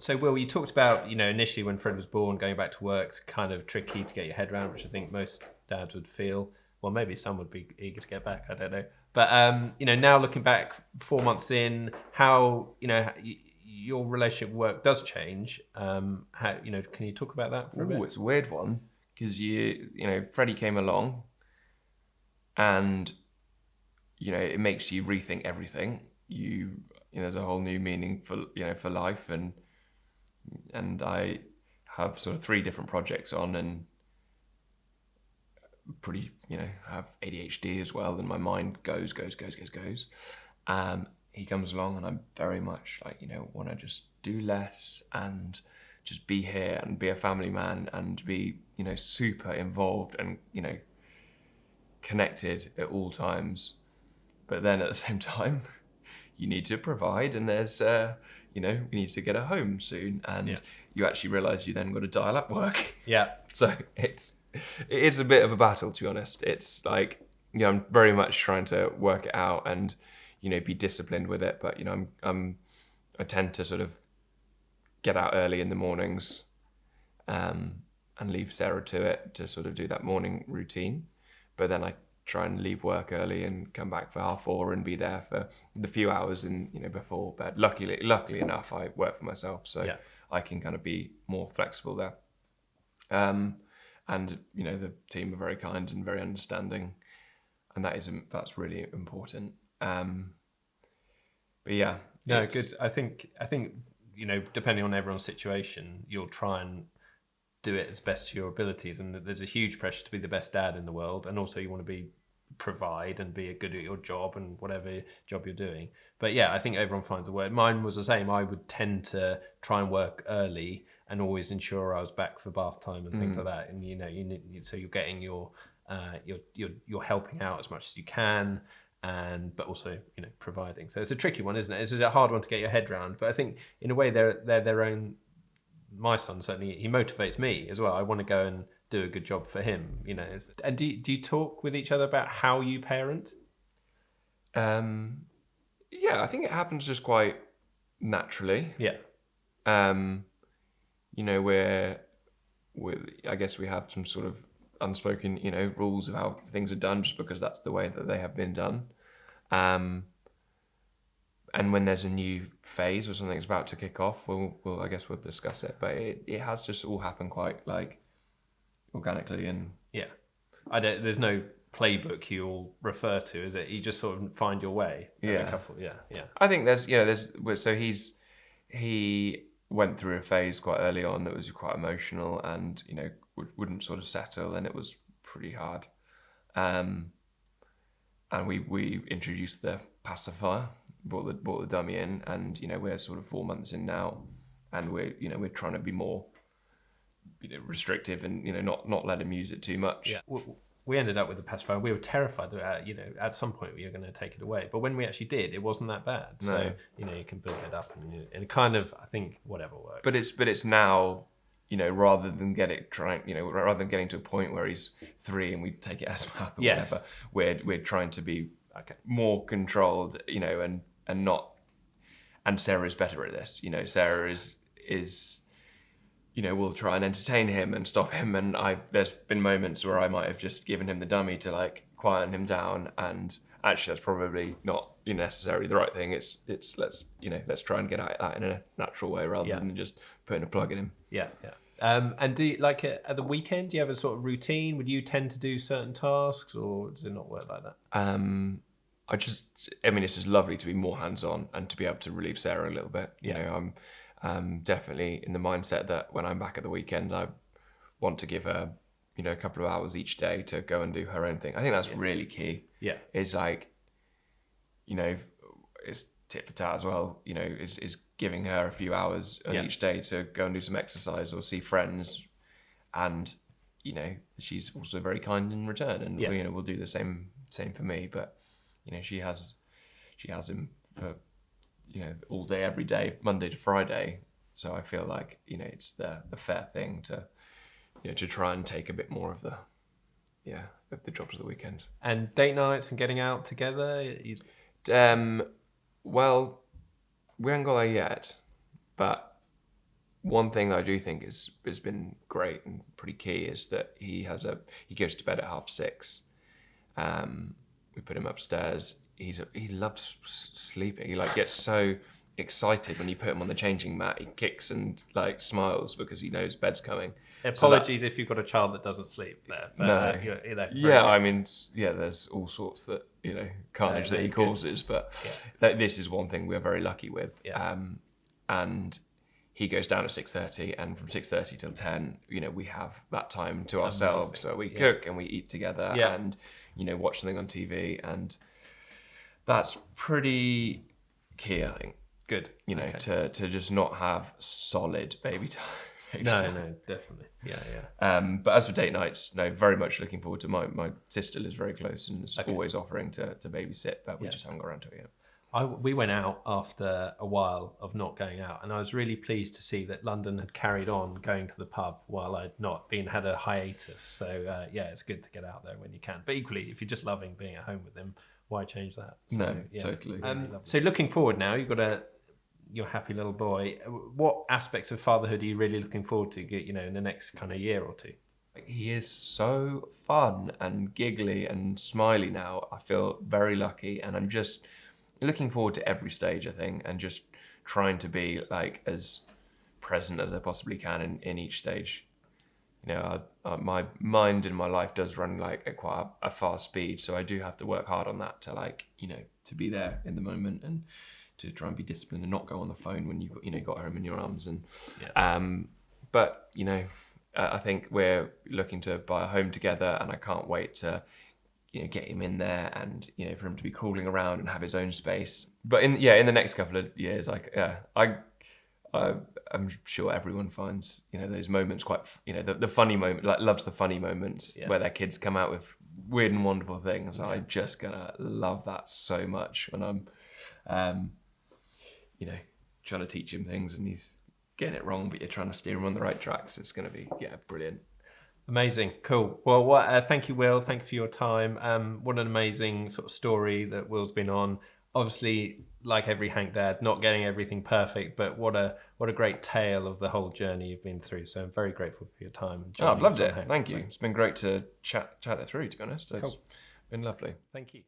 So, Will, you talked about, initially when Fred was born, going back to work, it's kind of tricky to get your head around, which I think most dads would feel. Well, maybe some would be eager to get back. I don't know. But, now looking back 4 months in, how, your relationship with work does change. How, can you talk about that for a bit? It's a weird one because Freddie came along and, it makes you rethink everything. There's a whole new meaning for life, and I have sort of 3 different projects on, and pretty, have ADHD as well, and my mind goes. He comes along and I'm very much like, want to just do less and just be here and be a family man and be, super involved and, connected at all times. But then at the same time, you need to provide, and there's, we need to get a home soon, and you actually realise you then got to dial up work. Yeah. So it is a bit of a battle, to be honest. It's like, I'm very much trying to work it out and, be disciplined with it. But, I tend to sort of get out early in the mornings, and leave Sarah to it to sort of do that morning routine. But then I try and leave work early and come back for 4:30 and be there for the few hours before bed. Luckily enough, I work for myself, so I can kind of be more flexible there. And the team are very kind and very understanding, and that's really important. But yeah, no, good. I think depending on everyone's situation, you'll try and do it as best to your abilities, and there's a huge pressure to be the best dad in the world, and also you want to provide and be good at your job and whatever job you're doing. But yeah, I think everyone finds a way. Mine was the same. I would tend to try and work early and always ensure I was back for bath time and things like that. And so you're getting you're helping out as much as you can, but also providing. So it's a tricky one, isn't it? It's a hard one to get your head around. But I think in a way they're their own. My son certainly, he motivates me as well. I want to go and do a good job for him, And do you talk with each other about how you parent? Yeah, I think it happens just quite naturally. Yeah. I guess we have some sort of unspoken, rules of how things are done, just because that's the way that they have been done. And when there's a new phase or something's about to kick off, I guess we'll discuss it. But it has just all happened quite like organically, and there's no playbook you'll refer to, is it? You just sort of find your way as a couple. Yeah. I think so he went through a phase quite early on that was quite emotional, and wouldn't sort of settle, and it was pretty hard. And we introduced the pacifier. Brought the dummy in, and we're sort of 4 months in now, and we're trying to be more restrictive and not let him use it too much. Yeah, we ended up with the pacifier. We were terrified that at some point we were going to take it away, but when we actually did, it wasn't that bad. No. So you can build it up, and kind of, I think, whatever works. But it's now, rather than getting to a point where he's 3 and we take it as math or whatever, we're trying to be more controlled, and not. And Sarah is better at this. Sarah is we'll try and entertain him and stop him. And there's been moments where I might have just given him the dummy to like quieten him down, and actually that's probably not necessarily the right thing. It's let's try and get at that in a natural way rather than just putting a plug in him. Yeah. And do you, like at the weekend, do you have a sort of routine? Would you tend to do certain tasks, or does it not work like that? It's just lovely to be more hands-on and to be able to relieve Sarah a little bit. I'm definitely in the mindset that when I'm back at the weekend, I want to give her, a couple of hours each day to go and do her own thing. I think that's really key. Yeah. Is like, it's tit for tat as well, is giving her a few hours on each day to go and do some exercise or see friends. And, she's also very kind in return, and we'll do the same for me. But, she has him for, all day, every day, Monday to Friday. So I feel like, it's the fair thing to try and take a bit more of the job to the weekend. And date nights and getting out together? Well, we haven't got there yet, but one thing that I do think has been great and pretty key is that he goes to bed at 6:30. We put him upstairs. He loves sleeping. He like gets so excited when you put him on the changing mat. He kicks and like smiles because he knows bed's coming. Apologies if you've got a child that doesn't sleep there. But, No. Yeah, I mean, there's all sorts that, carnage that he causes, but this is one thing we're very lucky with. Yeah. And he goes down at 6:30, and from 6:30 till 10, we have that time to ourselves. So we cook and we eat together and, watch something on TV. And that's pretty key, I think. Good. To just not have solid baby time. No, definitely. Yeah. But as for date nights, no, very much looking forward to my sister lives very close and is always offering to babysit, but we just haven't got around to it yet. We went out after a while of not going out, and I was really pleased to see that London had carried on going to the pub while I'd not had a hiatus. So it's good to get out there when you can. But equally, if you're just loving being at home with them, why change that? So, no, totally. So looking forward now, you've got your happy little boy. What aspects of fatherhood are you really looking forward to get, in the next kind of year or two? He is so fun and giggly and smiley now. I feel very lucky, and I'm just looking forward to every stage, I think, and just trying to be like as present as I possibly can in each stage. My mind in my life does run like at quite a fast speed, so I do have to work hard on that to to be there in the moment and to try and be disciplined and not go on the phone when you've got him in your arms. And but I think we're looking to buy a home together, and I can't wait to get him in there and for him to be crawling around and have his own space. But in the next couple of years, I'm sure everyone finds those moments quite the funny moment, like loves the funny moments where their kids come out with weird and wonderful things. I just gonna love that so much when I'm trying to teach him things and he's getting it wrong, but you're trying to steer him on the right tracks. It's going to be brilliant. Amazing. Cool. Well, thank you, Will. Thank you for your time. What an amazing sort of story that Will's been on. Obviously, like every Hank dad, not getting everything perfect, but what a great tale of the whole journey you've been through. So I'm very grateful for your time. I've loved it. Thank you. It's been great to chat it through, to be honest. It's been lovely. Thank you.